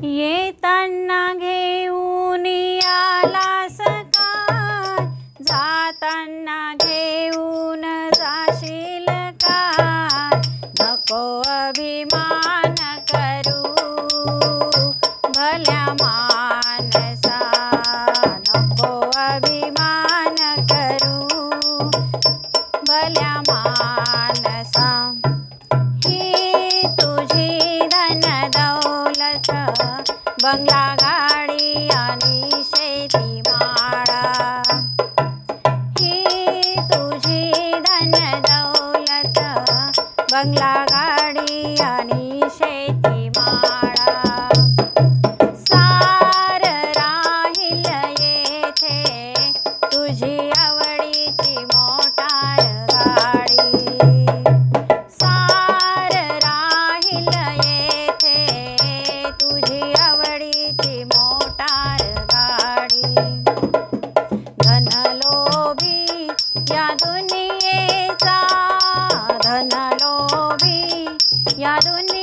येताना घेऊन आलास काय, जाताना घेऊन जाशील काय. नको अभिमान करू भल्या मानसा, नको अभिमान करू भल्या मानसा. ही तुझी धन दौलत, बंगला गाडी आणि शेती माळा. ही तुझी धन दौलत, बंगला गाडी आणि शेती माळा. सार राहील येथे तुझी आवडीची मोटार गाडी. सार राहील येथे तुझी आवडीची मोटार गाडी. धनलोभी या दुनियेचा, धनलोभी या दुनियेचा